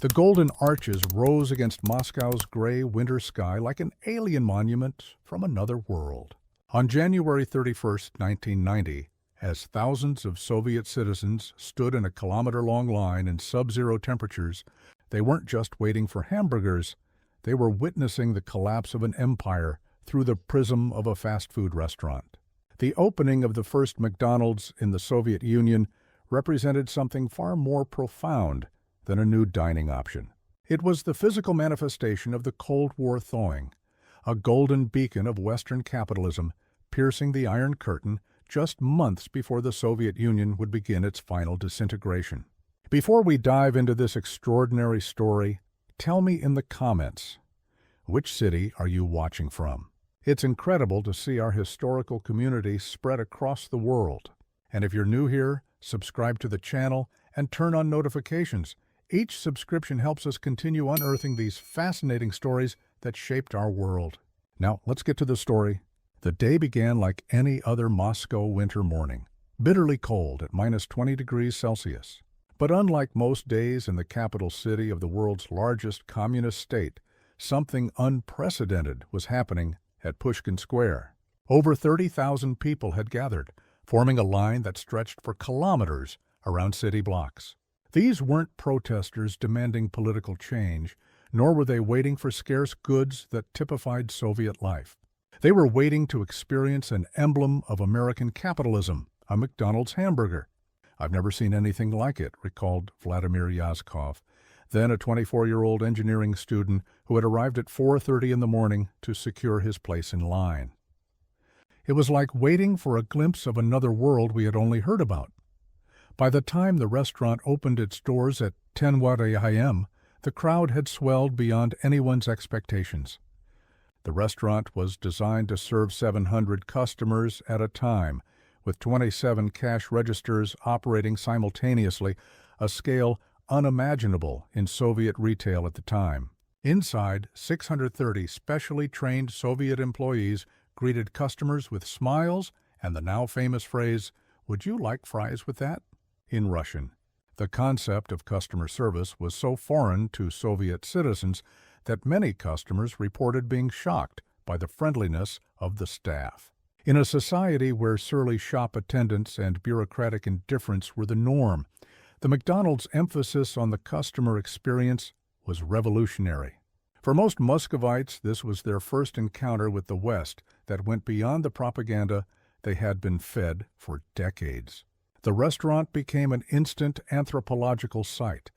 The golden arches rose against Moscow's gray winter sky like an alien monument from another world. On January 31st, 1990, as thousands of Soviet citizens stood in a kilometer-long line in sub-zero temperatures, they weren't just waiting for hamburgers, they were witnessing the collapse of an empire through the prism of a fast food restaurant. The opening of the first McDonald's in the Soviet Union represented something far more profound than a new dining option. It was the physical manifestation of the Cold War thawing, a golden beacon of Western capitalism piercing the Iron Curtain just months before the Soviet Union would begin its final disintegration. Before we dive into this extraordinary story, tell me in the comments, which city are you watching from? It's incredible to see our historical community spread across the world. And if you're new here, subscribe to the channel and turn on notifications. Each subscription helps us continue unearthing these fascinating stories that shaped our world. Now, let's get to the story. The day began like any other Moscow winter morning, bitterly cold at -20 degrees Celsius. But unlike most days in the capital city of the world's largest communist state, something unprecedented was happening at Pushkin Square. Over 30,000 people had gathered, forming a line that stretched for kilometers around city blocks. These weren't protesters demanding political change, nor were they waiting for scarce goods that typified Soviet life. They were waiting to experience an emblem of American capitalism, a McDonald's hamburger. "I've never seen anything like it," recalled Vladimir Yazkov, then a 24-year-old engineering student who had arrived at 4:30 in the morning to secure his place in line. It was like waiting for a glimpse of another world we had only heard about. By the time the restaurant opened its doors at 10 a.m., the crowd had swelled beyond anyone's expectations. The restaurant was designed to serve 700 customers at a time, with 27 cash registers operating simultaneously, a scale unimaginable in Soviet retail at the time. Inside, 630 specially trained Soviet employees greeted customers with smiles and the now famous phrase, "Would you like fries with that?" in Russian. The concept of customer service was so foreign to Soviet citizens that many customers reported being shocked by the friendliness of the staff. In a society where surly shop attendants and bureaucratic indifference were the norm, the McDonald's emphasis on the customer experience was revolutionary. For most Muscovites, this was their first encounter with the West that went beyond the propaganda they had been fed for decades. The restaurant became an instant anthropological site,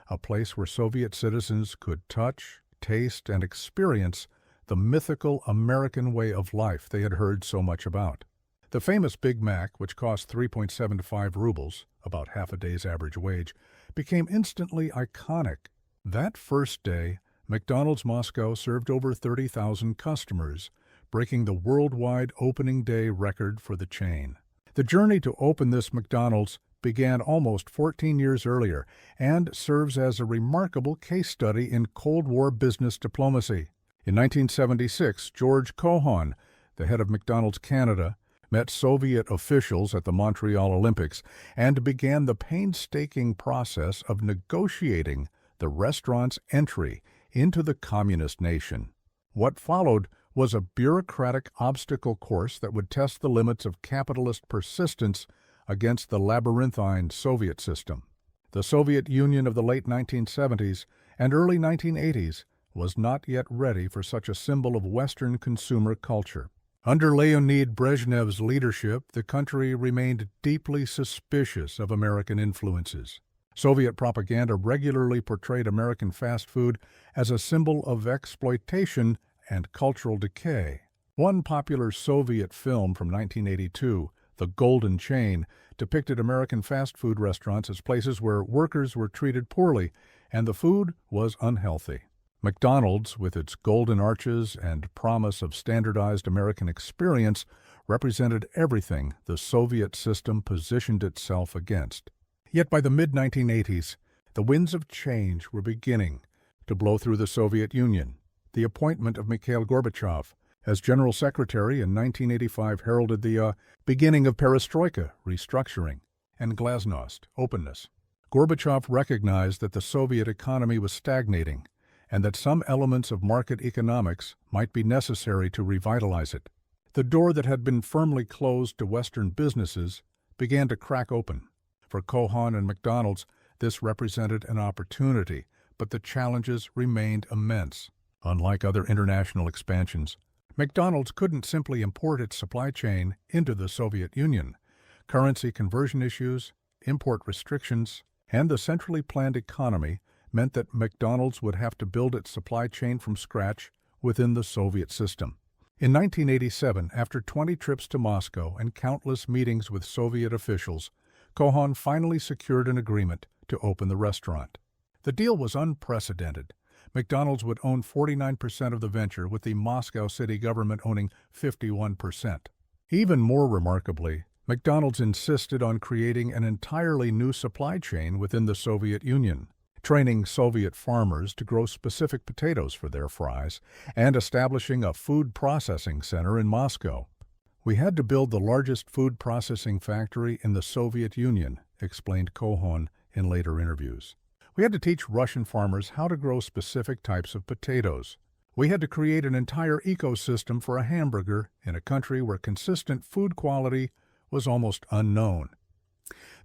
a place where Soviet citizens could touch, taste, and experience the mythical American way of life they had heard so much about. The famous Big Mac, which cost 3.75 rubles, about half a day's average wage, became instantly iconic. That first day, McDonald's Moscow served over 30,000 customers, breaking the worldwide opening day record for the chain. The journey to open this McDonald's began almost 14 years earlier and serves as a remarkable case study in Cold War business diplomacy. In 1976, George Cohan, the head of McDonald's Canada, met Soviet officials at the Montreal Olympics and began the painstaking process of negotiating the restaurant's entry into the communist nation. What followed was a bureaucratic obstacle course that would test the limits of capitalist persistence against the labyrinthine Soviet system. The Soviet Union of the late 1970s and early 1980s was not yet ready for such a symbol of Western consumer culture. Under Leonid Brezhnev's leadership, the country remained deeply suspicious of American influences. Soviet propaganda regularly portrayed American fast food as a symbol of exploitation and cultural decay. One popular Soviet film from 1982, The Golden Chain, depicted American fast food restaurants as places where workers were treated poorly and the food was unhealthy. McDonald's, with its golden arches and promise of standardized American experience, represented everything the Soviet system positioned itself against. Yet by the mid-1980s, the winds of change were beginning to blow through the Soviet Union. The appointment of Mikhail Gorbachev as General Secretary in 1985 heralded the beginning of perestroika, restructuring, and glasnost, openness. Gorbachev recognized that the Soviet economy was stagnating and that some elements of market economics might be necessary to revitalize it. The door that had been firmly closed to Western businesses began to crack open. For Cohon and McDonald's, this represented an opportunity, but the challenges remained immense. Unlike other international expansions, McDonald's couldn't simply import its supply chain into the Soviet Union. Currency conversion issues, import restrictions, and the centrally planned economy meant that McDonald's would have to build its supply chain from scratch within the Soviet system. In 1987, after 20 trips to Moscow and countless meetings with Soviet officials, Cohon finally secured an agreement to open the restaurant. The deal was unprecedented. McDonald's would own 49% of the venture, with the Moscow city government owning 51%. Even more remarkably, McDonald's insisted on creating an entirely new supply chain within the Soviet Union, training Soviet farmers to grow specific potatoes for their fries, and establishing a food processing center in Moscow. "We had to build the largest food processing factory in the Soviet Union," explained Cohon in later interviews. "We had to teach Russian farmers how to grow specific types of potatoes. We had to create an entire ecosystem for a hamburger in a country where consistent food quality was almost unknown."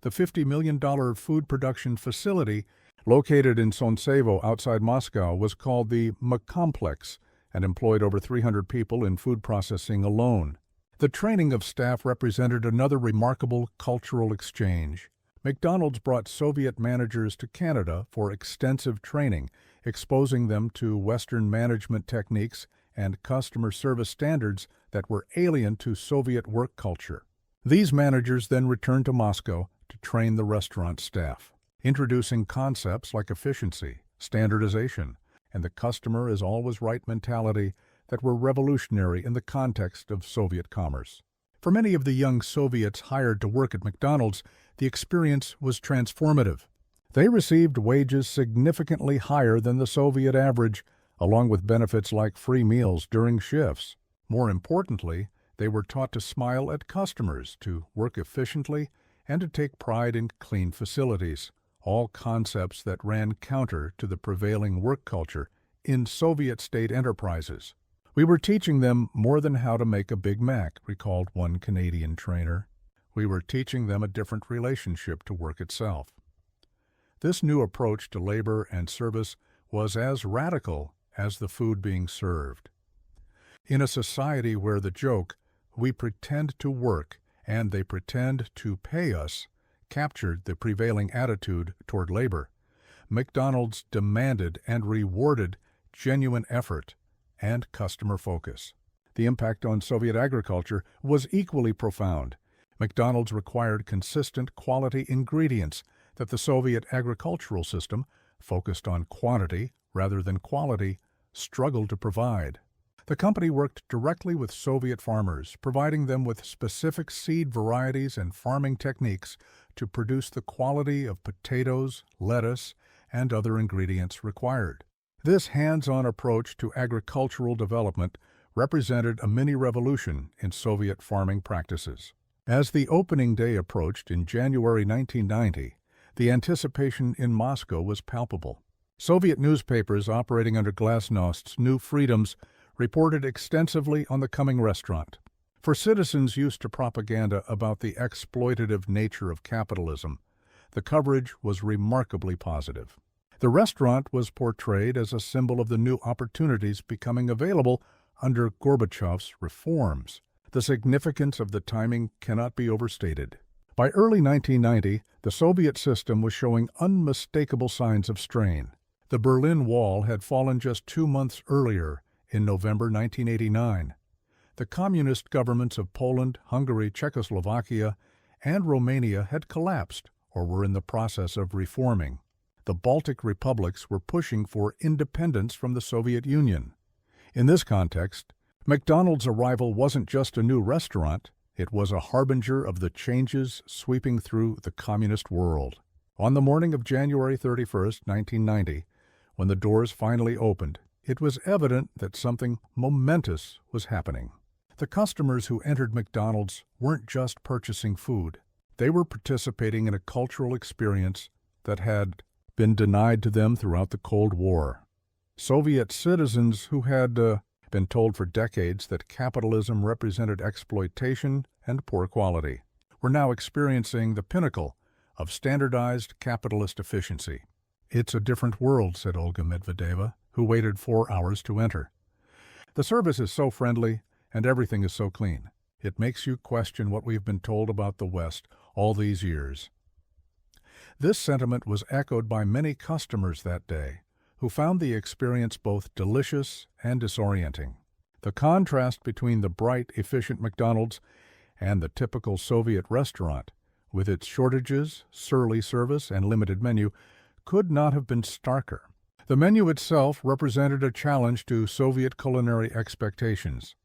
The $50 million food production facility located in Sontsevo outside Moscow was called the Complex and employed over 300 people in food processing alone. The training of staff represented another remarkable cultural exchange. McDonald's brought Soviet managers to Canada for extensive training, exposing them to Western management techniques and customer service standards that were alien to Soviet work culture. These managers then returned to Moscow to train the restaurant staff, introducing concepts like efficiency, standardization, and the customer is always right mentality that were revolutionary in the context of Soviet commerce. For many of the young Soviets hired to work at McDonald's, the experience was transformative. They received wages significantly higher than the Soviet average, along with benefits like free meals during shifts. More importantly, they were taught to smile at customers, to work efficiently, and to take pride in clean facilities, all concepts that ran counter to the prevailing work culture in Soviet state enterprises. "We were teaching them more than how to make a Big Mac," recalled one Canadian trainer. "We were teaching them a different relationship to work itself." This new approach to labor and service was as radical as the food being served. In a society where the joke, "we pretend to work and they pretend to pay us," captured the prevailing attitude toward labor, McDonald's demanded and rewarded genuine effort and customer focus. The impact on Soviet agriculture was equally profound. McDonald's required consistent quality ingredients that the Soviet agricultural system, focused on quantity rather than quality, struggled to provide. The company worked directly with Soviet farmers, providing them with specific seed varieties and farming techniques to produce the quality of potatoes, lettuce, and other ingredients required. This hands-on approach to agricultural development represented a mini-revolution in Soviet farming practices. As the opening day approached in January 1990, the anticipation in Moscow was palpable. Soviet newspapers operating under Glasnost's new freedoms reported extensively on the coming restaurant. For citizens used to propaganda about the exploitative nature of capitalism, the coverage was remarkably positive. The restaurant was portrayed as a symbol of the new opportunities becoming available under Gorbachev's reforms. The significance of the timing cannot be overstated. By early 1990, the Soviet system was showing unmistakable signs of strain. The Berlin Wall had fallen just 2 months earlier, in November 1989. The communist governments of Poland, Hungary, Czechoslovakia, and Romania had collapsed or were in the process of reforming. The Baltic republics were pushing for independence from the Soviet Union. In this context, McDonald's arrival wasn't just a new restaurant, it was a harbinger of the changes sweeping through the communist world. On the morning of January 31, 1990, when the doors finally opened, it was evident that something momentous was happening. The customers who entered McDonald's weren't just purchasing food. They were participating in a cultural experience that had been denied to them throughout the Cold War. Soviet citizens who had been told for decades that capitalism represented exploitation and poor quality were now experiencing the pinnacle of standardized capitalist efficiency. "It's a different world," said Olga Medvedeva, who waited 4 hours to enter. "The service is so friendly, and everything is so clean. It makes you question what we've been told about the West all these years." This sentiment was echoed by many customers that day, who found the experience both delicious and disorienting. The contrast between the bright, efficient McDonald's and the typical Soviet restaurant, with its shortages, surly service, and limited menu, could not have been starker. The menu itself represented a challenge to Soviet culinary expectations.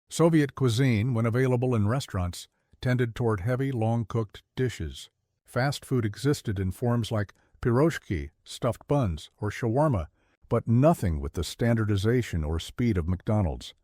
Soviet cuisine, when available in restaurants, tended toward heavy, long-cooked dishes. Fast food existed in forms like piroshki, stuffed buns, or shawarma, but nothing with the standardization or speed of McDonald's.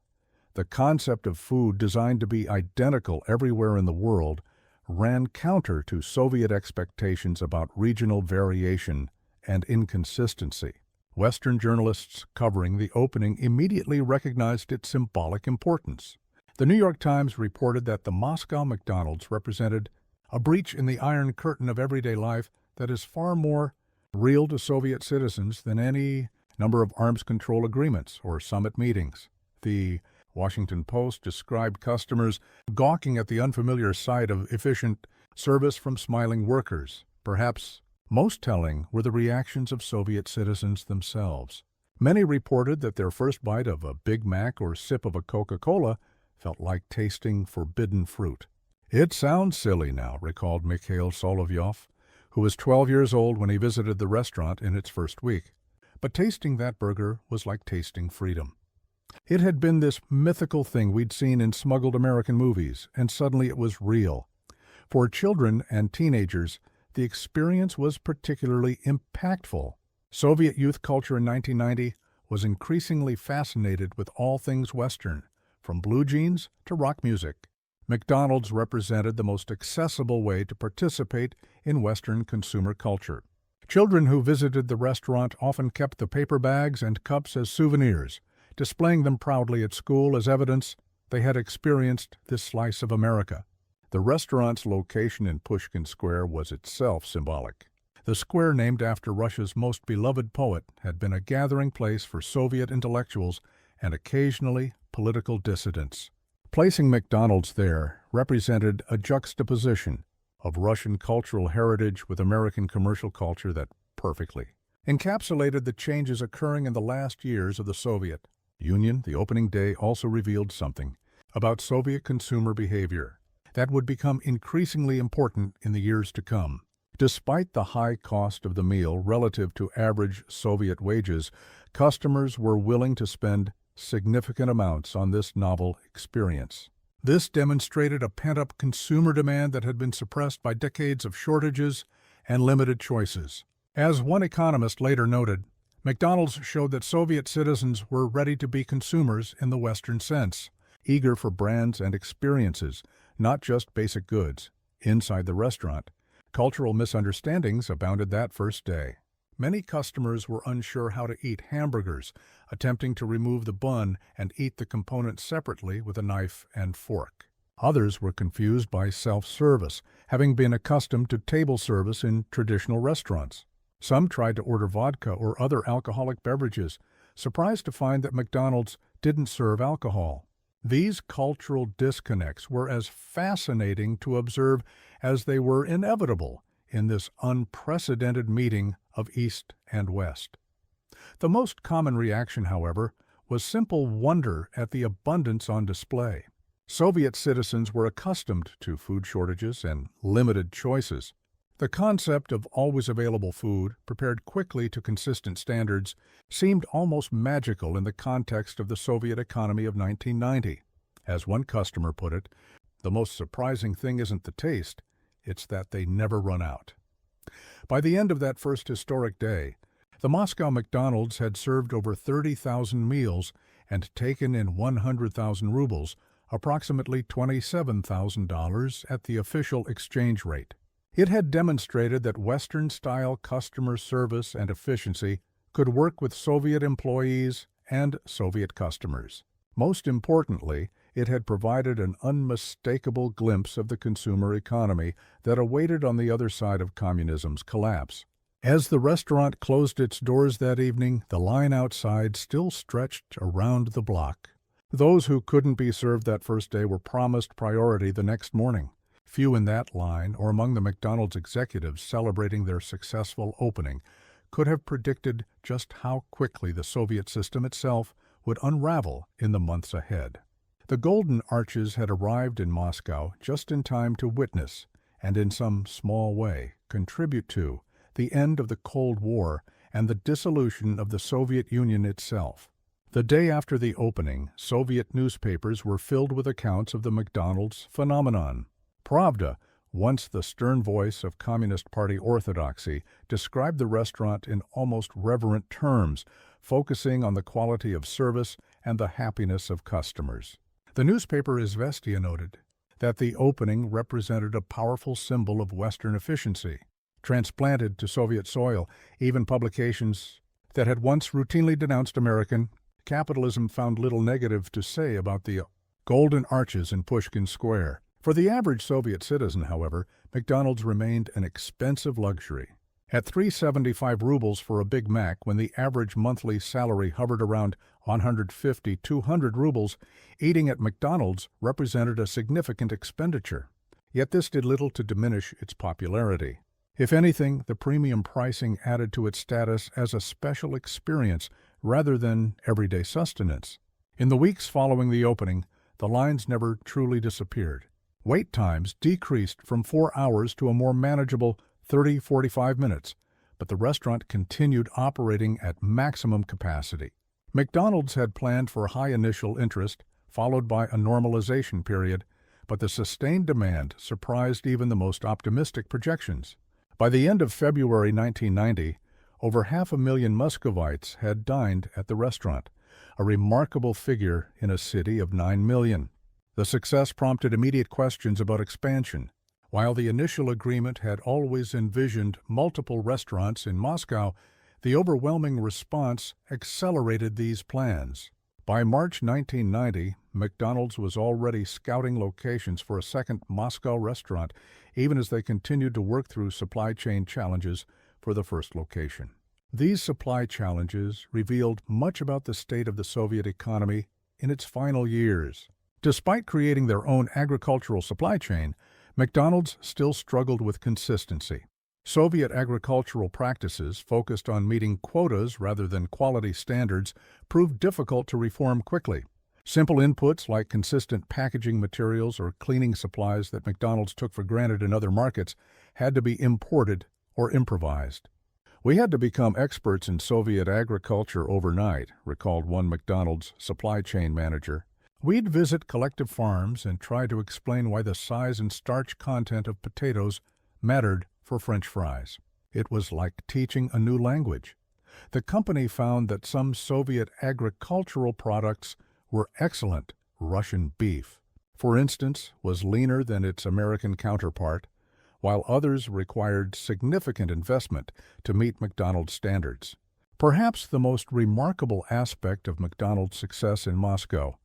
The concept of food designed to be identical everywhere in the world ran counter to Soviet expectations about regional variation and inconsistency. Western journalists covering the opening immediately recognized its symbolic importance. The New York Times reported that the Moscow McDonald's represented a breach in the Iron Curtain of everyday life that is far more real to Soviet citizens than any number of arms control agreements or summit meetings. The Washington Post described customers gawking at the unfamiliar sight of efficient service from smiling workers. Perhaps most telling were the reactions of Soviet citizens themselves. Many reported that their first bite of a Big Mac or sip of a Coca-Cola felt like tasting forbidden fruit. "It sounds silly now," recalled Mikhail Solovyov, who was 12 years old when he visited the restaurant in its first week. But tasting that burger was like tasting freedom. It had been this mythical thing we'd seen in smuggled American movies, and suddenly it was real. For children and teenagers, the experience was particularly impactful. Soviet youth culture in 1990 was increasingly fascinated with all things Western, from blue jeans to rock music. McDonald's represented the most accessible way to participate in Western consumer culture. Children who visited the restaurant often kept the paper bags and cups as souvenirs, displaying them proudly at school as evidence they had experienced this slice of America. The restaurant's location in Pushkin Square was itself symbolic. The square, named after Russia's most beloved poet, had been a gathering place for Soviet intellectuals and occasionally political dissidents. Placing McDonald's there represented a juxtaposition of Russian cultural heritage with American commercial culture that perfectly encapsulated the changes occurring in the last years of the Soviet Union. The opening day also revealed something about Soviet consumer behavior that would become increasingly important in the years to come. Despite the high cost of the meal relative to average Soviet wages, customers were willing to spend significant amounts on this novel experience. This demonstrated a pent-up consumer demand that had been suppressed by decades of shortages and limited choices. As one economist later noted, McDonald's showed that Soviet citizens were ready to be consumers in the Western sense, eager for brands and experiences, not just basic goods. Inside the restaurant, cultural misunderstandings abounded that first day. Many customers were unsure how to eat hamburgers, attempting to remove the bun and eat the components separately with a knife and fork. Others were confused by self-service, having been accustomed to table service in traditional restaurants. Some tried to order vodka or other alcoholic beverages, surprised to find that McDonald's didn't serve alcohol. These cultural disconnects were as fascinating to observe as they were inevitable in this unprecedented meeting of East and West. The most common reaction, however, was simple wonder at the abundance on display. Soviet citizens were accustomed to food shortages and limited choices. The concept of always available food, prepared quickly to consistent standards, seemed almost magical in the context of the Soviet economy of 1990. As one customer put it, "The most surprising thing isn't the taste, it's that they never run out." By the end of that first historic day, the Moscow McDonald's had served over 30,000 meals and taken in 100,000 rubles, approximately $27,000 at the official exchange rate. It had demonstrated that Western-style customer service and efficiency could work with Soviet employees and Soviet customers. Most importantly, it had provided an unmistakable glimpse of the consumer economy that awaited on the other side of communism's collapse. As the restaurant closed its doors that evening, the line outside still stretched around the block. Those who couldn't be served that first day were promised priority the next morning. Few in that line, or among the McDonald's executives celebrating their successful opening, could have predicted just how quickly the Soviet system itself would unravel in the months ahead. The Golden Arches had arrived in Moscow just in time to witness, and in some small way contribute to, the end of the Cold War and the dissolution of the Soviet Union itself. The day after the opening, Soviet newspapers were filled with accounts of the McDonald's phenomenon. Pravda, once the stern voice of Communist Party orthodoxy, described the restaurant in almost reverent terms, focusing on the quality of service and the happiness of customers. The newspaper Izvestia noted that the opening represented a powerful symbol of Western efficiency. Transplanted to Soviet soil, even publications that had once routinely denounced American capitalism found little negative to say about the Golden Arches in Pushkin Square. For the average Soviet citizen, however, McDonald's remained an expensive luxury. At 375 rubles for a Big Mac, when the average monthly salary hovered around 150-200 rubles, eating at McDonald's represented a significant expenditure. Yet this did little to diminish its popularity. If anything, the premium pricing added to its status as a special experience rather than everyday sustenance. In the weeks following the opening, the lines never truly disappeared. Wait times decreased from 4 hours to a more manageable 30-45 minutes, but the restaurant continued operating at maximum capacity. McDonald's had planned for high initial interest, followed by a normalization period, but the sustained demand surprised even the most optimistic projections. By the end of February 1990, over 500,000 Muscovites had dined at the restaurant, a remarkable figure in a city of 9 million. The success prompted immediate questions about expansion. While the initial agreement had always envisioned multiple restaurants in Moscow, the overwhelming response accelerated these plans. By March 1990, McDonald's was already scouting locations for a second Moscow restaurant, even as they continued to work through supply chain challenges for the first location. These supply challenges revealed much about the state of the Soviet economy in its final years. Despite creating their own agricultural supply chain, McDonald's still struggled with consistency. Soviet agricultural practices, focused on meeting quotas rather than quality standards, proved difficult to reform quickly. Simple inputs like consistent packaging materials or cleaning supplies that McDonald's took for granted in other markets had to be imported or improvised. "We had to become experts in Soviet agriculture overnight," recalled one McDonald's supply chain manager. "We'd visit collective farms and try to explain why the size and starch content of potatoes mattered for French fries. It was like teaching a new language." The company found that some Soviet agricultural products were excellent. Russian beef, for instance, was leaner than its American counterpart, while others required significant investment to meet McDonald's standards. Perhaps the most remarkable aspect of McDonald's success in Moscow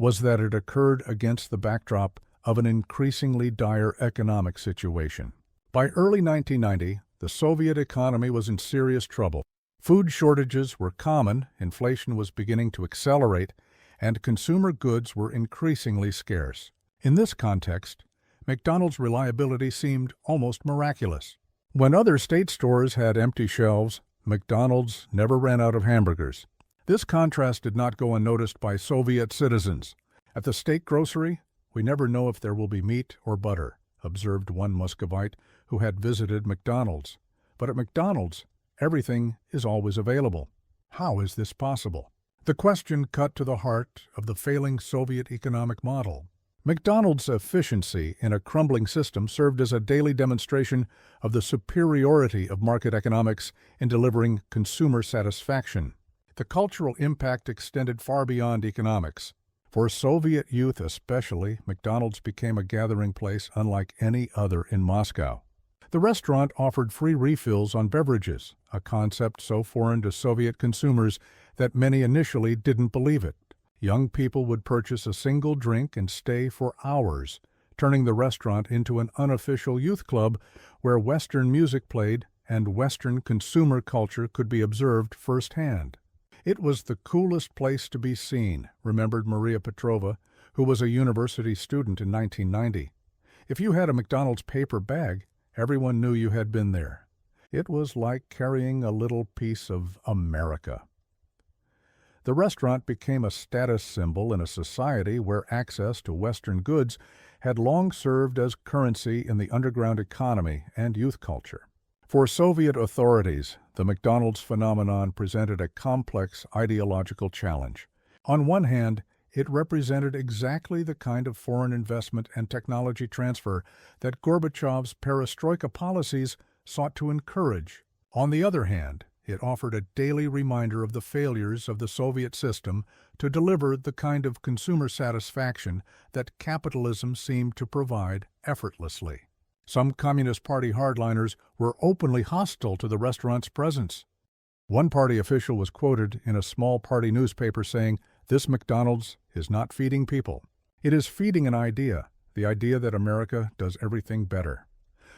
was that it occurred against the backdrop of an increasingly dire economic situation. By early 1990, the Soviet economy was in serious trouble. Food shortages were common, inflation was beginning to accelerate, and consumer goods were increasingly scarce. In this context, McDonald's reliability seemed almost miraculous. When other state stores had empty shelves, McDonald's never ran out of hamburgers. This contrast did not go unnoticed by Soviet citizens. "At the state grocery, we never know if there will be meat or butter," observed one Muscovite who had visited McDonald's. "But at McDonald's, everything is always available. How is this possible?" The question cut to the heart of the failing Soviet economic model. McDonald's efficiency in a crumbling system served as a daily demonstration of the superiority of market economics in delivering consumer satisfaction. The cultural impact extended far beyond economics. For Soviet youth especially, McDonald's became a gathering place unlike any other in Moscow. The restaurant offered free refills on beverages, a concept so foreign to Soviet consumers that many initially didn't believe it. Young people would purchase a single drink and stay for hours, turning the restaurant into an unofficial youth club where Western music played and Western consumer culture could be observed firsthand. It was the coolest place to be seen, remembered Maria Petrova, who was a university student in 1990. If you had a McDonald's paper bag, everyone knew you had been there. It was like carrying a little piece of America. The restaurant became a status symbol in a society where access to Western goods had long served as currency in the underground economy and youth culture. For Soviet authorities, the McDonald's phenomenon presented a complex ideological challenge. On one hand, it represented exactly the kind of foreign investment and technology transfer that Gorbachev's perestroika policies sought to encourage. On the other hand, it offered a daily reminder of the failures of the Soviet system to deliver the kind of consumer satisfaction that capitalism seemed to provide effortlessly. Some Communist Party hardliners were openly hostile to the restaurant's presence. One party official was quoted in a small party newspaper saying, "This McDonald's is not feeding people. It is feeding an idea, the idea that America does everything better."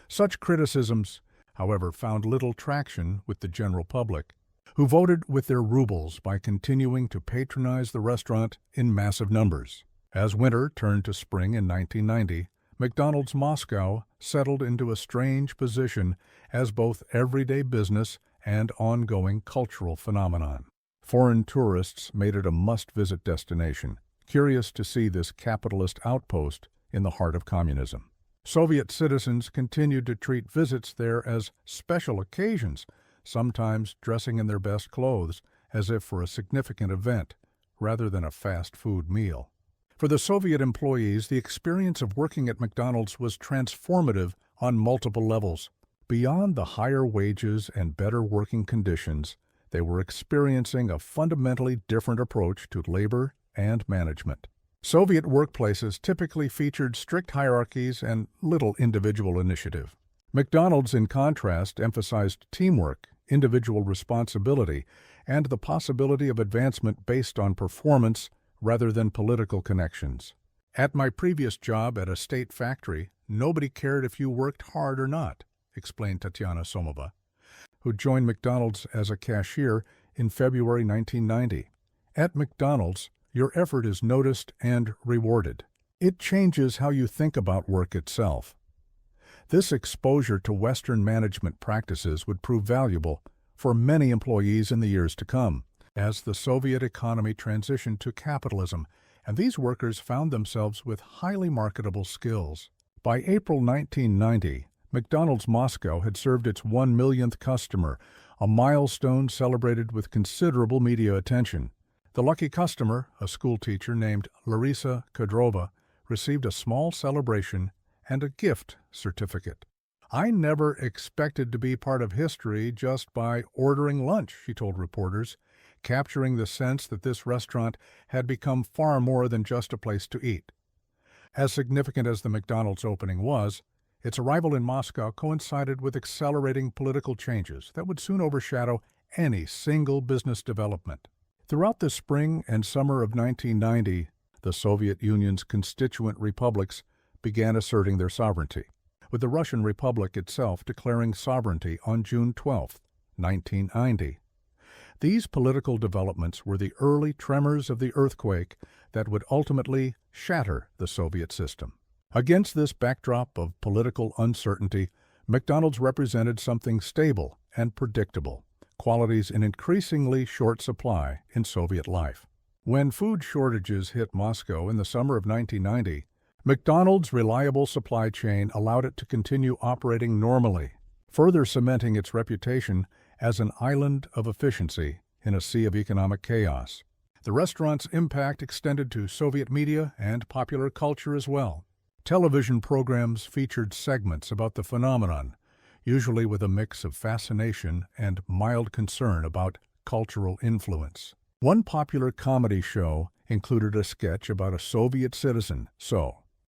Such criticisms, however, found little traction with the general public, who voted with their rubles by continuing to patronize the restaurant in massive numbers. As winter turned to spring in 1990, McDonald's Moscow settled into a strange position as both everyday business and ongoing cultural phenomenon. Foreign tourists made it a must-visit destination, curious to see this capitalist outpost in the heart of communism. Soviet citizens continued to treat visits there as special occasions, sometimes dressing in their best clothes, as if for a significant event, rather than a fast food meal. For the Soviet employees, the experience of working at McDonald's was transformative on multiple levels. Beyond the higher wages and better working conditions, they were experiencing a fundamentally different approach to labor and management. Soviet workplaces typically featured strict hierarchies and little individual initiative. McDonald's, in contrast, emphasized teamwork, individual responsibility, and the possibility of advancement based on performance rather than political connections. "At my previous job at a state factory, nobody cared if you worked hard or not," explained Tatiana Somova, who joined McDonald's as a cashier in February 1990. "At McDonald's, your effort is noticed and rewarded. It changes how you think about work itself." This exposure to Western management practices would prove valuable for many employees in the years to come, as the Soviet economy transitioned to capitalism, and these workers found themselves with highly marketable skills. By April 1990, McDonald's Moscow had served its 1 millionth customer, a milestone celebrated with considerable media attention. The lucky customer, a schoolteacher named Larisa Kadrova, received a small celebration and a gift certificate. "I never expected to be part of history just by ordering lunch," she told reporters, capturing the sense that this restaurant had become far more than just a place to eat. As significant as the McDonald's opening was, its arrival in Moscow coincided with accelerating political changes that would soon overshadow any single business development. Throughout the spring and summer of 1990, the Soviet Union's constituent republics began asserting their sovereignty, with the Russian Republic itself declaring sovereignty on June 12, 1990. These political developments were the early tremors of the earthquake that would ultimately shatter the Soviet system. Against this backdrop of political uncertainty, McDonald's represented something stable and predictable, qualities in increasingly short supply in Soviet life. When food shortages hit Moscow in the summer of 1990, McDonald's reliable supply chain allowed it to continue operating normally, further cementing its reputation as an island of efficiency in a sea of economic chaos. The restaurant's impact extended to Soviet media and popular culture as well. Television programs featured segments about the phenomenon, usually with a mix of fascination and mild concern about cultural influence. One popular comedy show included a sketch about a Soviet citizen,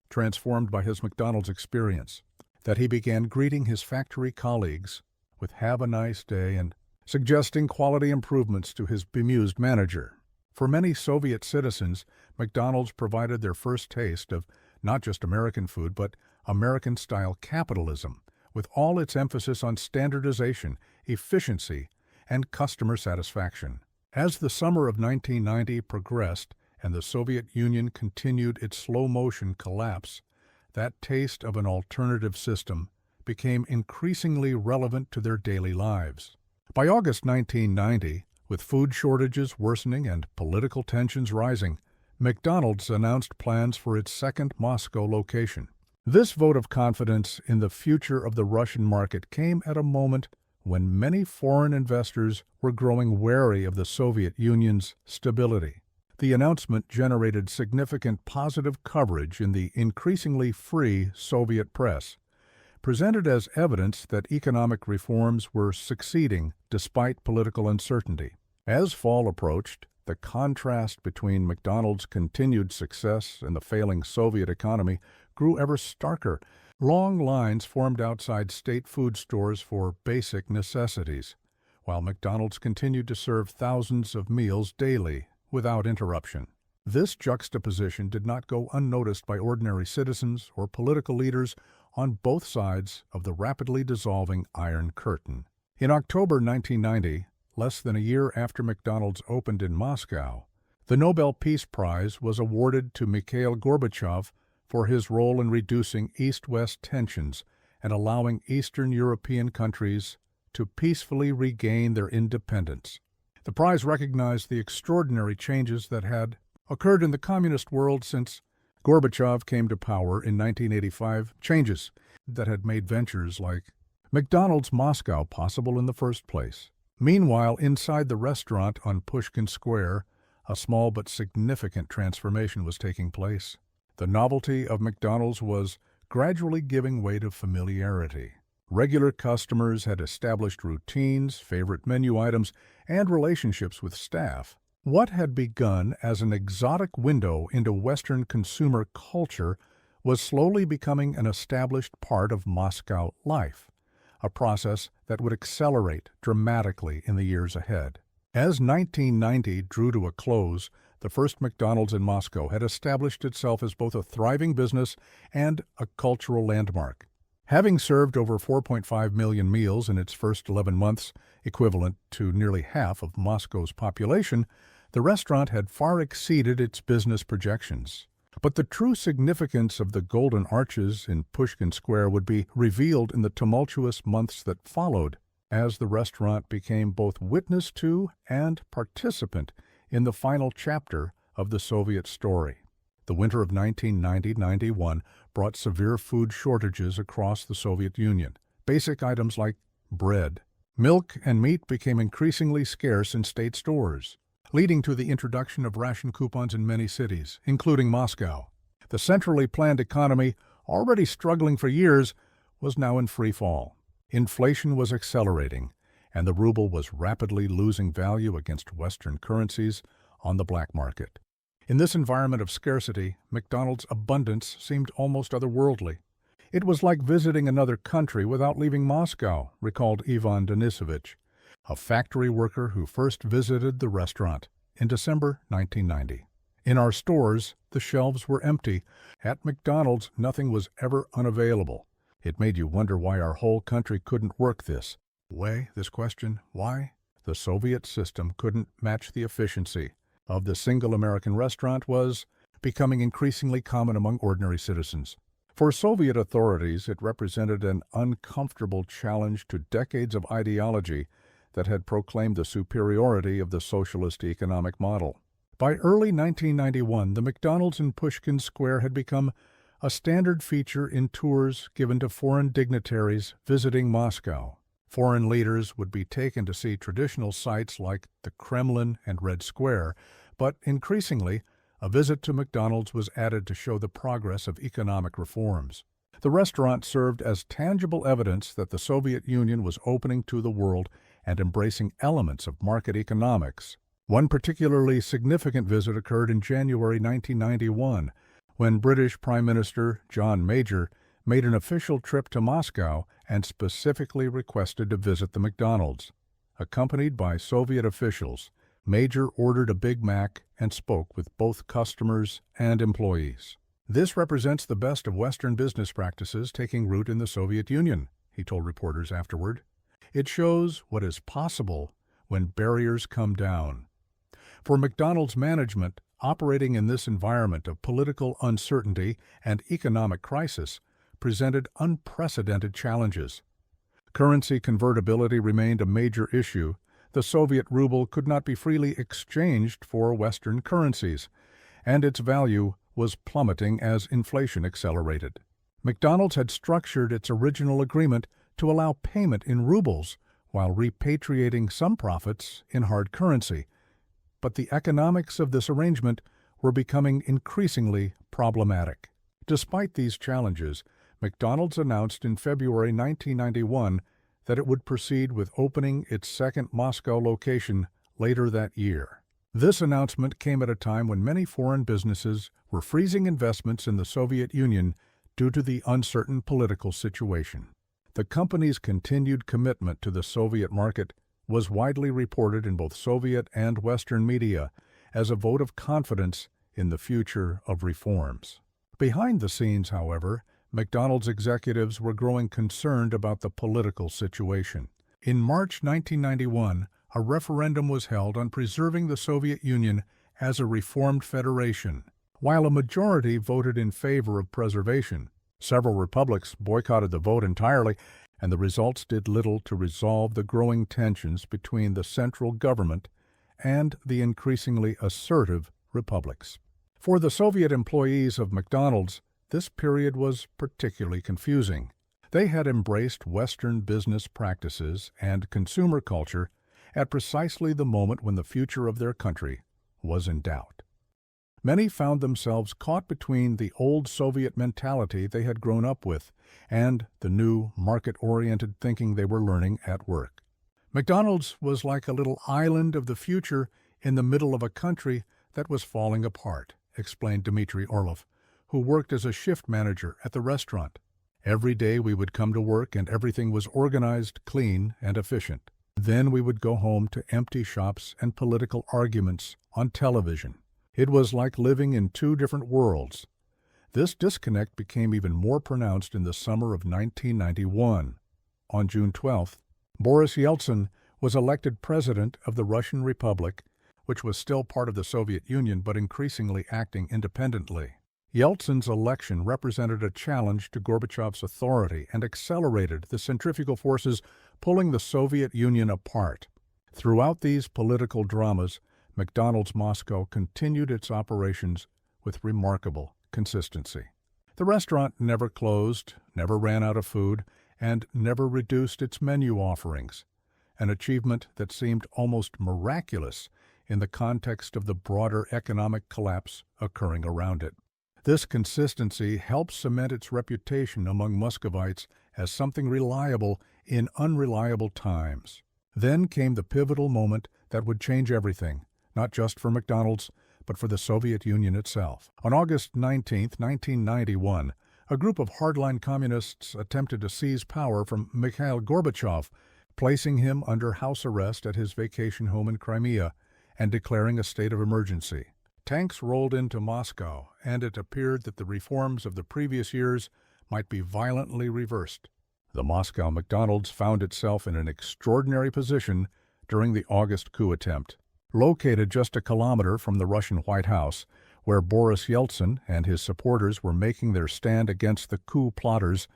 transformed by his McDonald's experience. that he began greeting his factory colleagues with "Have a nice day" and suggesting quality improvements to his bemused manager. For many Soviet citizens, McDonald's provided their first taste of not just American food, but American-style capitalism, with all its emphasis on standardization, efficiency, and customer satisfaction. As the summer of 1990 progressed and the Soviet Union continued its slow-motion collapse, that taste of an alternative system became increasingly relevant to their daily lives. By August 1990, with food shortages worsening and political tensions rising, McDonald's announced plans for its second Moscow location. This vote of confidence in the future of the Russian market came at a moment when many foreign investors were growing wary of the Soviet Union's stability. The announcement generated significant positive coverage in the increasingly free Soviet press, presented as evidence that economic reforms were succeeding despite political uncertainty. As fall approached, the contrast between McDonald's continued success and the failing Soviet economy grew ever starker. Long lines formed outside state food stores for basic necessities, while McDonald's continued to serve thousands of meals daily without interruption. This juxtaposition did not go unnoticed by ordinary citizens or political leaders on both sides of the rapidly dissolving Iron Curtain. In October 1990, less than a year after McDonald's opened in Moscow, the Nobel Peace Prize was awarded to Mikhail Gorbachev for his role in reducing East-West tensions and allowing Eastern European countries to peacefully regain their independence. The prize recognized the extraordinary changes that had occurred in the communist world since Gorbachev came to power in 1985, changes that had made ventures like McDonald's Moscow possible in the first place. Meanwhile, inside the restaurant on Pushkin Square, a small but significant transformation was taking place. The novelty of McDonald's was gradually giving way to familiarity. Regular customers had established routines, favorite menu items, and relationships with staff. What had begun as an exotic window into Western consumer culture was slowly becoming an established part of Moscow life, a process that would accelerate dramatically in the years ahead. As 1990 drew to a close, the first McDonald's in Moscow had established itself as both a thriving business and a cultural landmark. Having served over 4.5 million meals in its first 11 months, equivalent to nearly half of Moscow's population, the restaurant had far exceeded its business projections. But the true significance of the golden arches in Pushkin Square would be revealed in the tumultuous months that followed, as the restaurant became both witness to and participant in the final chapter of the Soviet story. The winter of 1990-91 brought severe food shortages across the Soviet Union. Basic items like bread, milk, and meat became increasingly scarce in state stores, leading to the introduction of ration coupons in many cities, including Moscow. The centrally planned economy, already struggling for years, was now in free fall. Inflation was accelerating, and the ruble was rapidly losing value against Western currencies on the black market. In this environment of scarcity, McDonald's abundance seemed almost otherworldly. It was like visiting another country without leaving Moscow, recalled Ivan Denisovich, a factory worker who first visited the restaurant in December 1990. In our stores, the shelves were empty. At McDonald's, nothing was ever unavailable. It made you wonder why our whole country couldn't work this way. This question, why? The Soviet system couldn't match the efficiency of the single American restaurant was becoming increasingly common among ordinary citizens. For Soviet authorities, it represented an uncomfortable challenge to decades of ideology that had proclaimed the superiority of the socialist economic model. By early 1991, the McDonald's in Pushkin Square had become a standard feature in tours given to foreign dignitaries visiting Moscow. Foreign leaders would be taken to see traditional sites like the Kremlin and Red Square, but increasingly, a visit to McDonald's was added to show the progress of economic reforms. The restaurant served as tangible evidence that the Soviet Union was opening to the world and embracing elements of market economics. One particularly significant visit occurred in January 1991, when British Prime Minister John Major made an official trip to Moscow and specifically requested to visit the McDonald's. Accompanied by Soviet officials, Major ordered a Big Mac and spoke with both customers and employees. "This represents the best of Western business practices taking root in the Soviet Union," he told reporters afterward. "It shows what is possible when barriers come down." For McDonald's management, operating in this environment of political uncertainty and economic crisis presented unprecedented challenges. Currency convertibility remained a major issue. The Soviet ruble could not be freely exchanged for Western currencies, and its value was plummeting as inflation accelerated. McDonald's had structured its original agreement to allow payment in rubles while repatriating some profits in hard currency. But the economics of this arrangement were becoming increasingly problematic. Despite these challenges, McDonald's announced in February 1991 that it would proceed with opening its second Moscow location later that year. This announcement came at a time when many foreign businesses were freezing investments in the Soviet Union due to the uncertain political situation. The company's continued commitment to the Soviet market was widely reported in both Soviet and Western media as a vote of confidence in the future of reforms. Behind the scenes, however, McDonald's executives were growing concerned about the political situation. In March 1991, a referendum was held on preserving the Soviet Union as a reformed federation. While a majority voted in favor of preservation, several republics boycotted the vote entirely, and the results did little to resolve the growing tensions between the central government and the increasingly assertive republics. For the Soviet employees of McDonald's, this period was particularly confusing. They had embraced Western business practices and consumer culture at precisely the moment when the future of their country was in doubt. Many found themselves caught between the old Soviet mentality they had grown up with and the new market-oriented thinking they were learning at work. McDonald's was like a little island of the future in the middle of a country that was falling apart, explained Dmitry Orlov, who worked as a shift manager at the restaurant. "Every day we would come to work and everything was organized, clean, and efficient. Then we would go home to empty shops and political arguments on television. It was like living in two different worlds." This disconnect became even more pronounced in the summer of 1991. On June 12th, Boris Yeltsin was elected president of the Russian Republic, which was still part of the Soviet Union but increasingly acting independently. Yeltsin's election represented a challenge to Gorbachev's authority and accelerated the centrifugal forces pulling the Soviet Union apart. Throughout these political dramas, McDonald's Moscow continued its operations with remarkable consistency. The restaurant never closed, never ran out of food, and never reduced its menu offerings, an achievement that seemed almost miraculous in the context of the broader economic collapse occurring around it. This consistency helped cement its reputation among Muscovites as something reliable in unreliable times. Then came the pivotal moment that would change everything, not just for McDonald's, but for the Soviet Union itself. On August 19, 1991, a group of hardline communists attempted to seize power from Mikhail Gorbachev, placing him under house arrest at his vacation home in Crimea and declaring a state of emergency. Tanks rolled into Moscow, and it appeared that the reforms of the previous years might be violently reversed. The Moscow McDonald's found itself in an extraordinary position during the August coup attempt. Located just a kilometer from the Russian White House, where Boris Yeltsin and his supporters were making their stand against the coup plotters,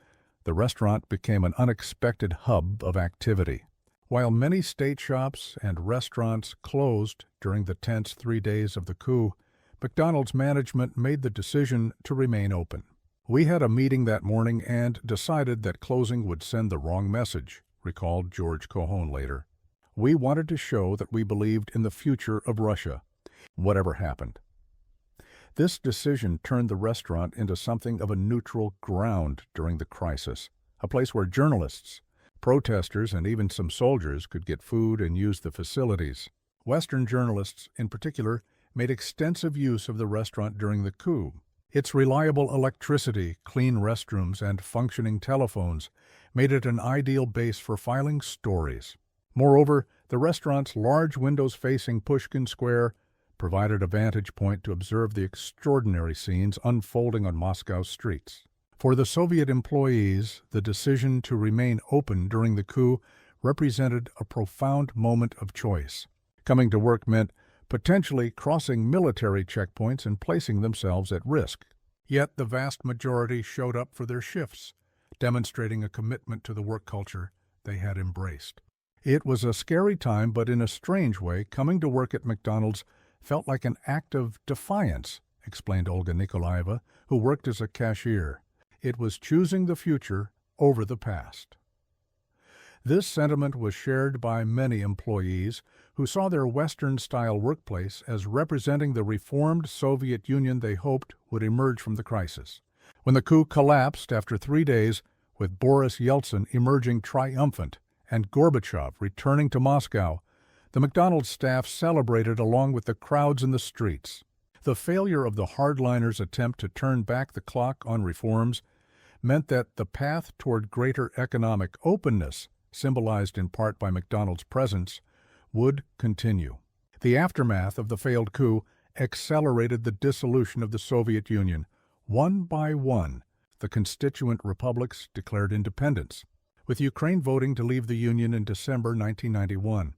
the restaurant became an unexpected hub of activity. While many state shops and restaurants closed during the tense 3 days of the coup, McDonald's management made the decision to remain open. "We had a meeting that morning and decided that closing would send the wrong message," recalled George Cohon later. "We wanted to show that we believed in the future of Russia, whatever happened." This decision turned the restaurant into something of a neutral ground during the crisis, a place where journalists, protesters, and even some soldiers could get food and use the facilities. Western journalists, in particular, made extensive use of the restaurant during the coup. Its reliable electricity, clean restrooms, and functioning telephones made it an ideal base for filing stories. Moreover, the restaurant's large windows facing Pushkin Square provided a vantage point to observe the extraordinary scenes unfolding on Moscow's streets. For the Soviet employees, the decision to remain open during the coup represented a profound moment of choice. Coming to work meant potentially crossing military checkpoints and placing themselves at risk. Yet the vast majority showed up for their shifts, demonstrating a commitment to the work culture they had embraced. It was a scary time, but in a strange way, coming to work at McDonald's felt like an act of defiance, explained Olga Nikolaeva, who worked as a cashier. It was choosing the future over the past. This sentiment was shared by many employees who saw their Western-style workplace as representing the reformed Soviet Union they hoped would emerge from the crisis. When the coup collapsed after 3 days, with Boris Yeltsin emerging triumphant and Gorbachev returning to Moscow, the McDonald's staff celebrated along with the crowds in the streets. The failure of the hardliners' attempt to turn back the clock on reforms meant that the path toward greater economic openness, symbolized in part by McDonald's presence, would continue. The aftermath of the failed coup accelerated the dissolution of the Soviet Union. One by one, the constituent republics declared independence, with Ukraine voting to leave the Union in December 1991.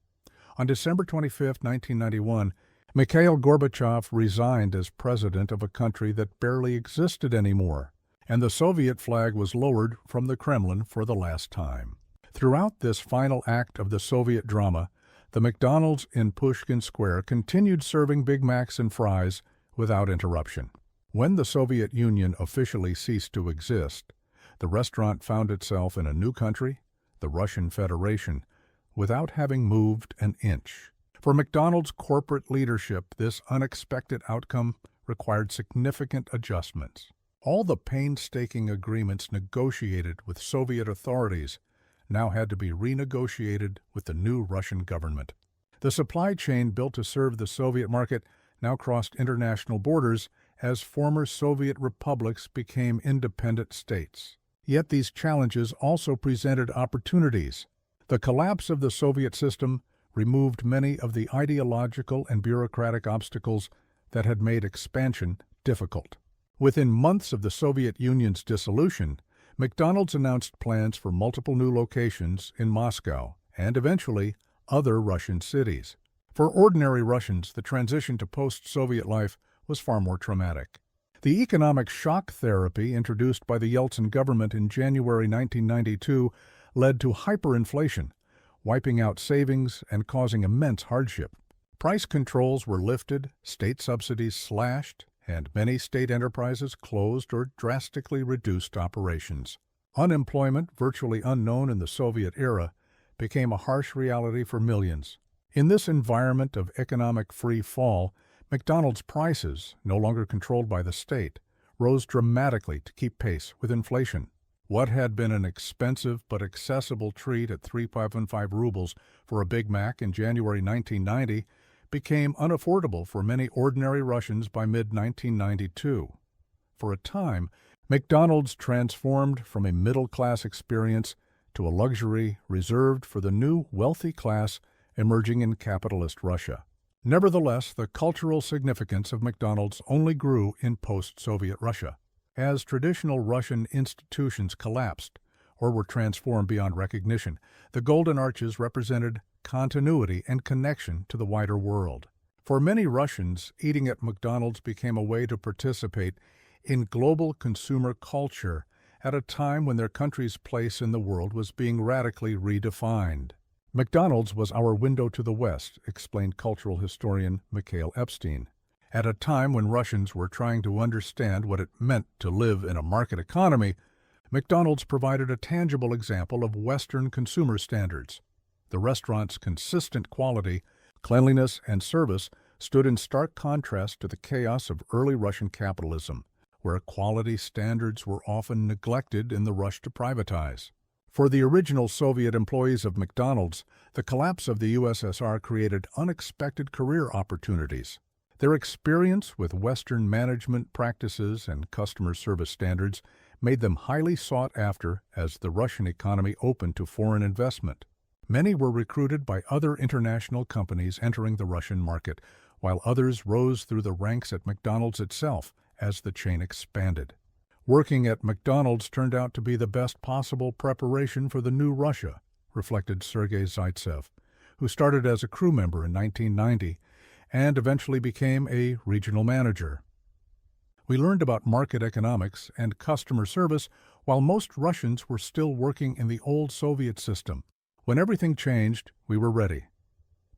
On December 25, 1991, Mikhail Gorbachev resigned as president of a country that barely existed anymore, and the Soviet flag was lowered from the Kremlin for the last time. Throughout this final act of the Soviet drama, the McDonald's in Pushkin Square continued serving Big Macs and fries without interruption. When the Soviet Union officially ceased to exist, the restaurant found itself in a new country, the Russian Federation, without having moved an inch. For McDonald's corporate leadership, this unexpected outcome required significant adjustments. All the painstaking agreements negotiated with Soviet authorities now had to be renegotiated with the new Russian government. The supply chain built to serve the Soviet market now crossed international borders as former Soviet republics became independent states. Yet these challenges also presented opportunities. The collapse of the Soviet system removed many of the ideological and bureaucratic obstacles that had made expansion difficult. Within months of the Soviet Union's dissolution, McDonald's announced plans for multiple new locations in Moscow and eventually other Russian cities. For ordinary Russians, the transition to post-Soviet life was far more traumatic. The economic shock therapy introduced by the Yeltsin government in January 1992 led to hyperinflation, wiping out savings and causing immense hardship. Price controls were lifted, state subsidies slashed, and many state enterprises closed or drastically reduced operations. Unemployment, virtually unknown in the Soviet era, became a harsh reality for millions. In this environment of economic free fall, McDonald's prices, no longer controlled by the state, rose dramatically to keep pace with inflation. What had been an expensive but accessible treat at 3.5 rubles for a Big Mac in January 1990 became unaffordable for many ordinary Russians by mid-1992. For a time, McDonald's transformed from a middle-class experience to a luxury reserved for the new wealthy class emerging in capitalist Russia. Nevertheless, the cultural significance of McDonald's only grew in post-Soviet Russia. As traditional Russian institutions collapsed or were transformed beyond recognition, the Golden Arches represented continuity and connection to the wider world. For many Russians, eating at McDonald's became a way to participate in global consumer culture at a time when their country's place in the world was being radically redefined. McDonald's was our window to the West, explained cultural historian Mikhail Epstein. At a time when Russians were trying to understand what it meant to live in a market economy, McDonald's provided a tangible example of Western consumer standards. The restaurant's consistent quality, cleanliness, and service stood in stark contrast to the chaos of early Russian capitalism, where quality standards were often neglected in the rush to privatize. For the original Soviet employees of McDonald's, the collapse of the USSR created unexpected career opportunities. Their experience with Western management practices and customer service standards made them highly sought after as the Russian economy opened to foreign investment. Many were recruited by other international companies entering the Russian market, while others rose through the ranks at McDonald's itself as the chain expanded. Working at McDonald's turned out to be the best possible preparation for the new Russia, reflected Sergei Zaitsev, who started as a crew member in 1990 and eventually became a regional manager. We learned about market economics and customer service while most Russians were still working in the old Soviet system. When everything changed, we were ready.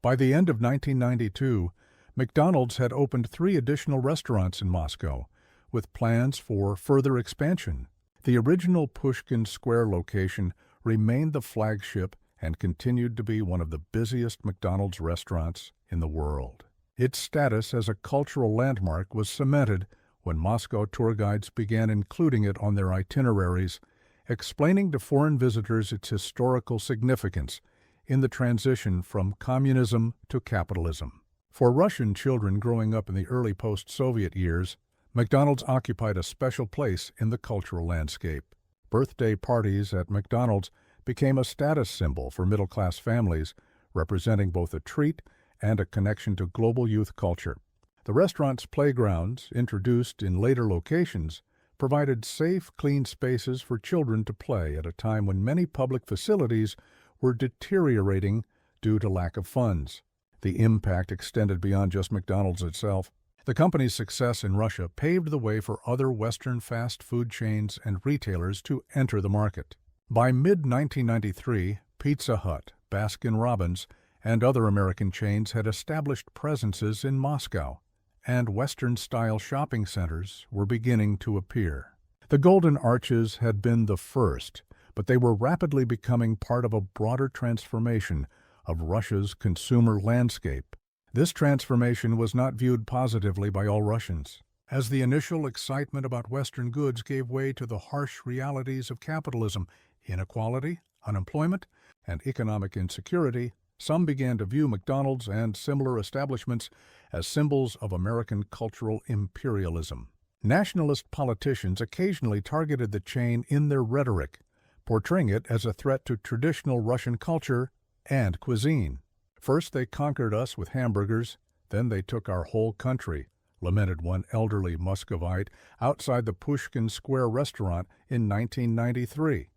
By the end of 1992, McDonald's had opened 3 additional restaurants in Moscow, with plans for further expansion. The original Pushkin Square location remained the flagship and continued to be one of the busiest McDonald's restaurants in the world. Its status as a cultural landmark was cemented when Moscow tour guides began including it on their itineraries, explaining to foreign visitors its historical significance in the transition from communism to capitalism. For Russian children growing up in the early post-Soviet years, McDonald's occupied a special place in the cultural landscape. Birthday parties at McDonald's became a status symbol for middle-class families, representing both a treat and a connection to global youth culture. The restaurant's playgrounds, introduced in later locations, provided safe, clean spaces for children to play at a time when many public facilities were deteriorating due to lack of funds. The impact extended beyond just McDonald's itself. The company's success in Russia paved the way for other Western fast food chains and retailers to enter the market. By mid-1993, Pizza Hut, Baskin-Robbins, and other American chains had established presences in Moscow, and Western-style shopping centers were beginning to appear. The Golden Arches had been the first, but they were rapidly becoming part of a broader transformation of Russia's consumer landscape. This transformation was not viewed positively by all Russians. As the initial excitement about Western goods gave way to the harsh realities of capitalism, inequality, unemployment, and economic insecurity, some began to view McDonald's and similar establishments as symbols of American cultural imperialism. Nationalist politicians occasionally targeted the chain in their rhetoric, portraying it as a threat to traditional Russian culture and cuisine. First they conquered us with hamburgers, then they took our whole country, lamented one elderly Muscovite outside the Pushkin Square restaurant in 1993.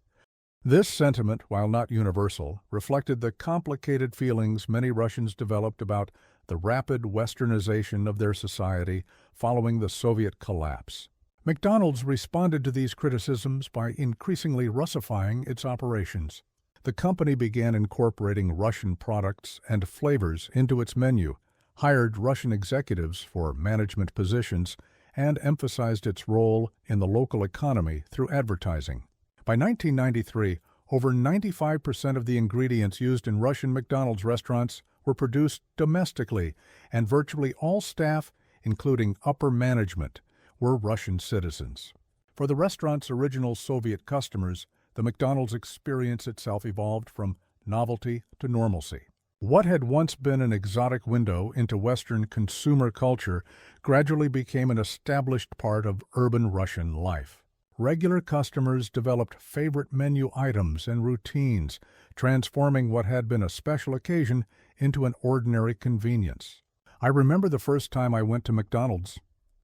This sentiment, while not universal, reflected the complicated feelings many Russians developed about the rapid westernization of their society following the Soviet collapse. McDonald's responded to these criticisms by increasingly Russifying its operations. The company began incorporating Russian products and flavors into its menu, hired Russian executives for management positions, and emphasized its role in the local economy through advertising. By 1993, over 95% of the ingredients used in Russian McDonald's restaurants were produced domestically, and virtually all staff, including upper management, were Russian citizens. For the restaurant's original Soviet customers, the McDonald's experience itself evolved from novelty to normalcy. What had once been an exotic window into Western consumer culture gradually became an established part of urban Russian life. Regular customers developed favorite menu items and routines, transforming what had been a special occasion into an ordinary convenience. I remember the first time I went to McDonald's.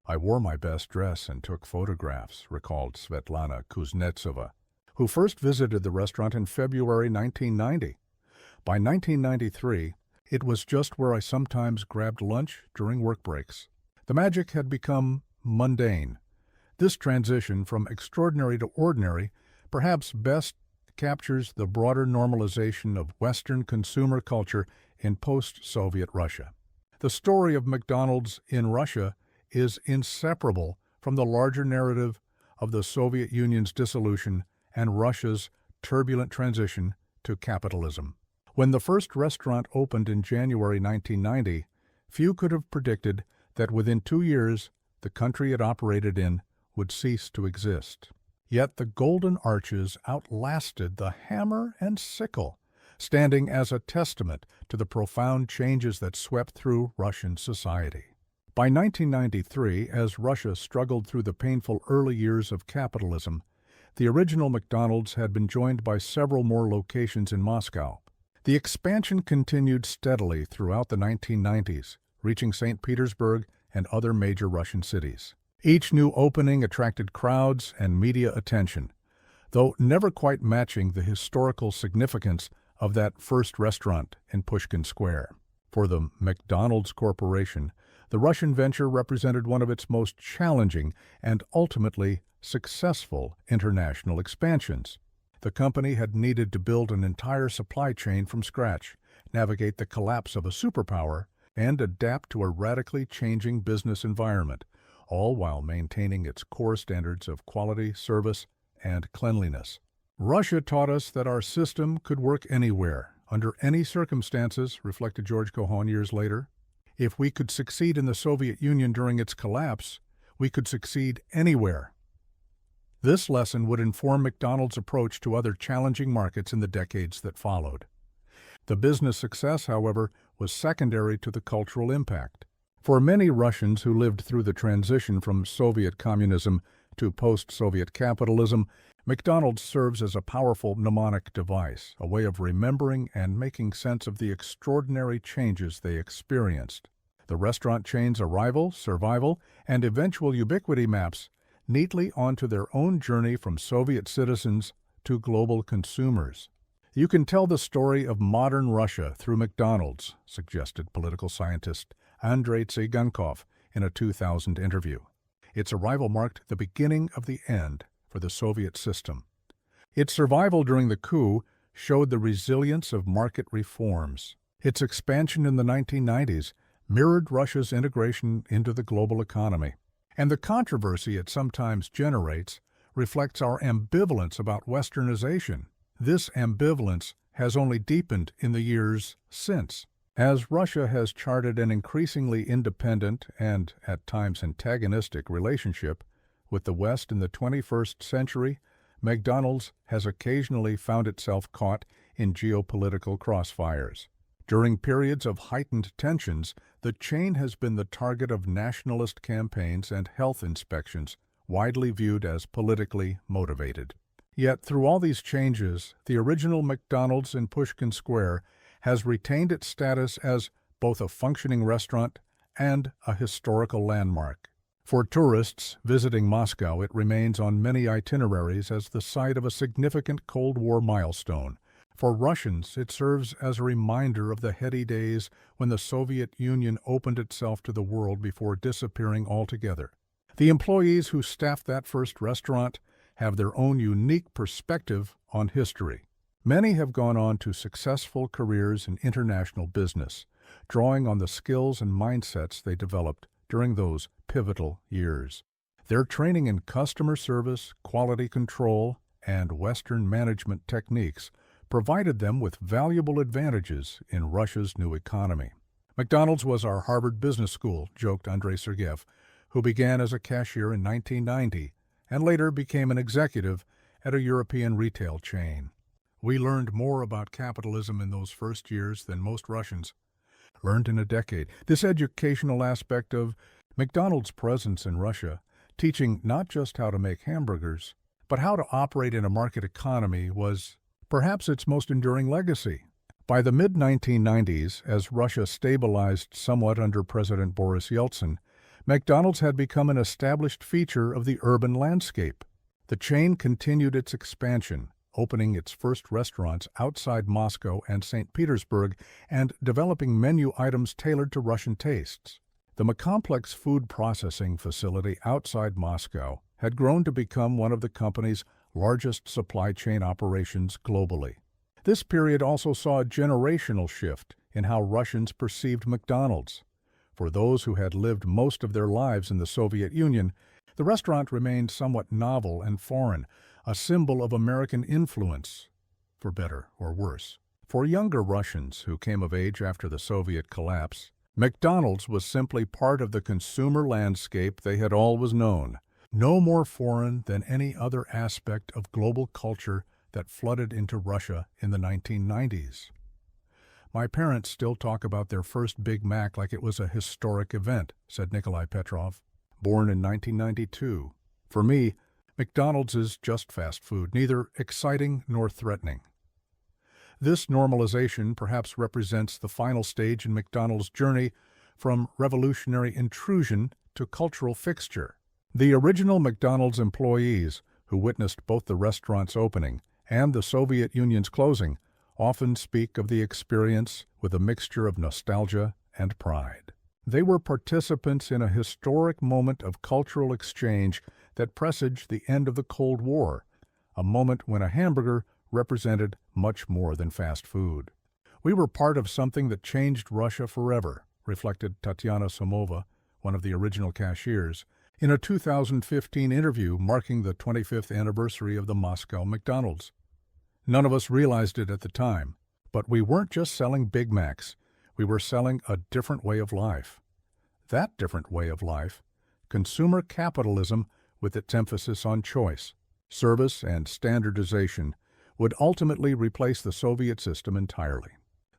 I wore my best dress and took photographs, recalled Svetlana Kuznetsova, who first visited the restaurant in February 1990. By 1993, it was just where I sometimes grabbed lunch during work breaks. The magic had become mundane. This transition from extraordinary to ordinary perhaps best captures the broader normalization of Western consumer culture in post-Soviet Russia. The story of McDonald's in Russia is inseparable from the larger narrative of the Soviet Union's dissolution and Russia's turbulent transition to capitalism. When the first restaurant opened in January 1990, few could have predicted that within 2 years the country it operated in would cease to exist. Yet the Golden Arches outlasted the hammer and sickle, standing as a testament to the profound changes that swept through Russian society. By 1993, as Russia struggled through the painful early years of capitalism, the original McDonald's had been joined by several more locations in Moscow. The expansion continued steadily throughout the 1990s, reaching St. Petersburg and other major Russian cities. Each new opening attracted crowds and media attention, though never quite matching the historical significance of that first restaurant in Pushkin Square. For the McDonald's Corporation, the Russian venture represented one of its most challenging and ultimately successful international expansions. The company had needed to build an entire supply chain from scratch, navigate the collapse of a superpower, and adapt to a radically changing business environment, all while maintaining its core standards of quality, service, and cleanliness. Russia taught us that our system could work anywhere, under any circumstances, reflected George Cohon years later. If we could succeed in the Soviet Union during its collapse, we could succeed anywhere. This lesson would inform McDonald's approach to other challenging markets in the decades that followed. The business success, however, was secondary to the cultural impact. For many Russians who lived through the transition from Soviet communism to post-Soviet capitalism, McDonald's serves as a powerful mnemonic device, a way of remembering and making sense of the extraordinary changes they experienced. The restaurant chain's arrival, survival, and eventual ubiquity maps neatly onto their own journey from Soviet citizens to global consumers. You can tell the story of modern Russia through McDonald's, suggested political scientist Andrei Tsigankov in a 2000 interview. Its arrival marked the beginning of the end for the Soviet system. Its survival during the coup showed the resilience of market reforms. Its expansion in the 1990s mirrored Russia's integration into the global economy. And the controversy it sometimes generates reflects our ambivalence about Westernization. This ambivalence has only deepened in the years since. As Russia has charted an increasingly independent and, at times, antagonistic relationship with the West in the 21st century, McDonald's has occasionally found itself caught in geopolitical crossfires. During periods of heightened tensions, the chain has been the target of nationalist campaigns and health inspections, widely viewed as politically motivated. Yet, through all these changes, the original McDonald's in Pushkin Square has retained its status as both a functioning restaurant and a historical landmark. For tourists visiting Moscow, it remains on many itineraries as the site of a significant Cold War milestone. For Russians, it serves as a reminder of the heady days when the Soviet Union opened itself to the world before disappearing altogether. The employees who staffed that first restaurant have their own unique perspective on history. Many have gone on to successful careers in international business, drawing on the skills and mindsets they developed during those pivotal years. Their training in customer service, quality control, and Western management techniques provided them with valuable advantages in Russia's new economy. McDonald's was our Harvard Business School, joked Andrei Sergeyev, who began as a cashier in 1990 and later became an executive at a European retail chain. We learned more about capitalism in those first years than most Russians learned in a decade. This educational aspect of McDonald's presence in Russia, teaching not just how to make hamburgers, but how to operate in a market economy, was perhaps its most enduring legacy. By the mid-1990s, as Russia stabilized somewhat under President Boris Yeltsin, McDonald's had become an established feature of the urban landscape. The chain continued its expansion, opening its first restaurants outside Moscow and St. Petersburg and developing menu items tailored to Russian tastes. The complex food processing facility outside Moscow had grown to become one of the company's largest supply chain operations globally. This period also saw a generational shift in how Russians perceived McDonald's. For those who had lived most of their lives in the Soviet Union, the restaurant remained somewhat novel and foreign, a symbol of American influence, for better or worse. For younger Russians who came of age after the Soviet collapse, McDonald's was simply part of the consumer landscape they had always known, no more foreign than any other aspect of global culture that flooded into Russia in the 1990s. My parents still talk about their first Big Mac like it was a historic event, said Nikolai Petrov, born in 1992. For me, McDonald's is just fast food, neither exciting nor threatening. This normalization perhaps represents the final stage in McDonald's journey from revolutionary intrusion to cultural fixture. The original McDonald's employees, who witnessed both the restaurant's opening and the Soviet Union's closing, often speak of the experience with a mixture of nostalgia and pride. They were participants in a historic moment of cultural exchange that presaged the end of the Cold War, a moment when a hamburger represented much more than fast food. We were part of something that changed Russia forever, reflected Tatiana Somova, one of the original cashiers, in a 2015 interview marking the 25th anniversary of the Moscow McDonald's. None of us realized it at the time, but we weren't just selling Big Macs. We were selling a different way of life. That different way of life, consumer capitalism with its emphasis on choice, service, and standardization, would ultimately replace the Soviet system entirely.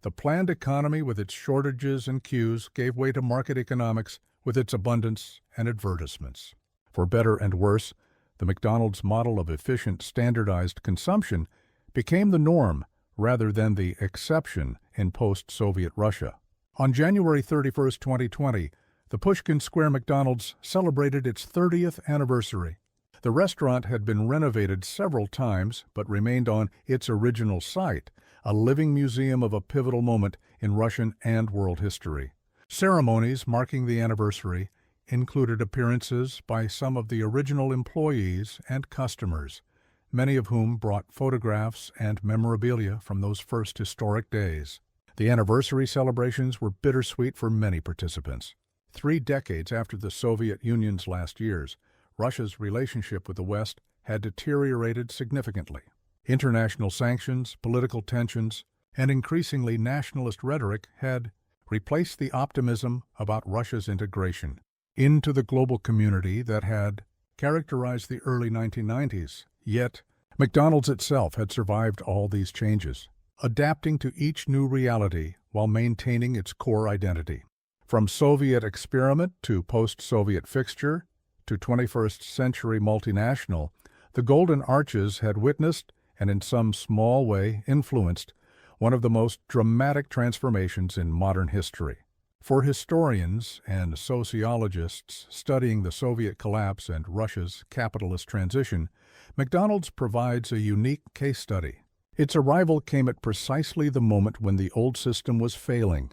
The planned economy with its shortages and queues gave way to market economics with its abundance and advertisements. For better and worse, the McDonald's model of efficient, standardized consumption became the norm rather than the exception in post-Soviet Russia. On January 31, 2020, the Pushkin Square McDonald's celebrated its 30th anniversary. The restaurant had been renovated several times but remained on its original site, a living museum of a pivotal moment in Russian and world history. Ceremonies marking the anniversary included appearances by some of the original employees and customers, many of whom brought photographs and memorabilia from those first historic days. The anniversary celebrations were bittersweet for many participants. 3 decades after the Soviet Union's last years, Russia's relationship with the West had deteriorated significantly. International sanctions, political tensions, and increasingly nationalist rhetoric had replaced the optimism about Russia's integration into the global community that had characterized the early 1990s. Yet, McDonald's itself had survived all these changes, adapting to each new reality while maintaining its core identity. From Soviet experiment to post-Soviet fixture to 21st century multinational, the Golden Arches had witnessed, and in some small way influenced, one of the most dramatic transformations in modern history. For historians and sociologists studying the Soviet collapse and Russia's capitalist transition, McDonald's provides a unique case study. Its arrival came at precisely the moment when the old system was failing,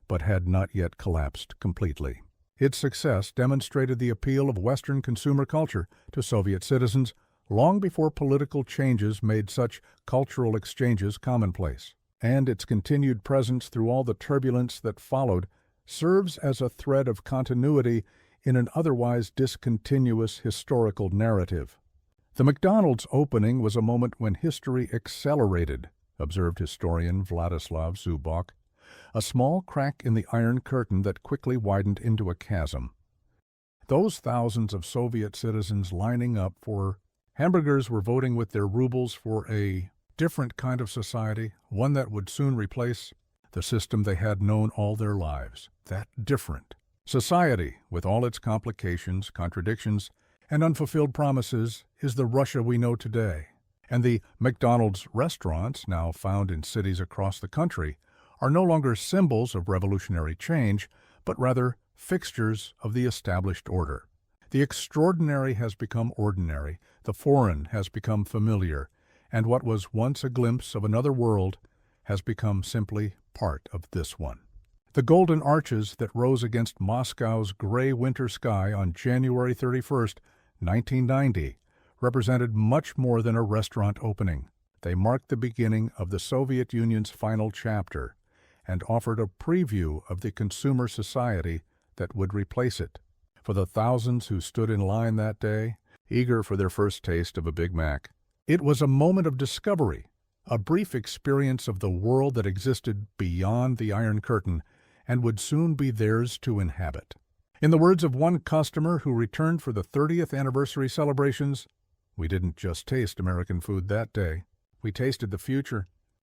but had not yet collapsed completely. Its success demonstrated the appeal of Western consumer culture to Soviet citizens long before political changes made such cultural exchanges commonplace. And its continued presence through all the turbulence that followed serves as a thread of continuity in an otherwise discontinuous historical narrative. The McDonald's opening was a moment when history accelerated, observed historian Vladislav Zubok, a small crack in the Iron Curtain that quickly widened into a chasm. Those thousands of Soviet citizens lining up for hamburgers were voting with their rubles for a different kind of society, one that would soon replace the system they had known all their lives. That different society, with all its complications, contradictions, and unfulfilled promises, is the Russia we know today. And the McDonald's restaurants, now found in cities across the country, are no longer symbols of revolutionary change, but rather fixtures of the established order. The extraordinary has become ordinary, the foreign has become familiar, and what was once a glimpse of another world has become simply part of this one. The golden arches that rose against Moscow's gray winter sky on January 31st, 1990, represented much more than a restaurant opening. They marked the beginning of the Soviet Union's final chapter and offered a preview of the consumer society that would replace it. For the thousands who stood in line that day, eager for their first taste of a Big Mac, it was a moment of discovery, a brief experience of the world that existed beyond the Iron Curtain and would soon be theirs to inhabit. In the words of one customer who returned for the 30th anniversary celebrations, "We didn't just taste American food that day. We tasted the future.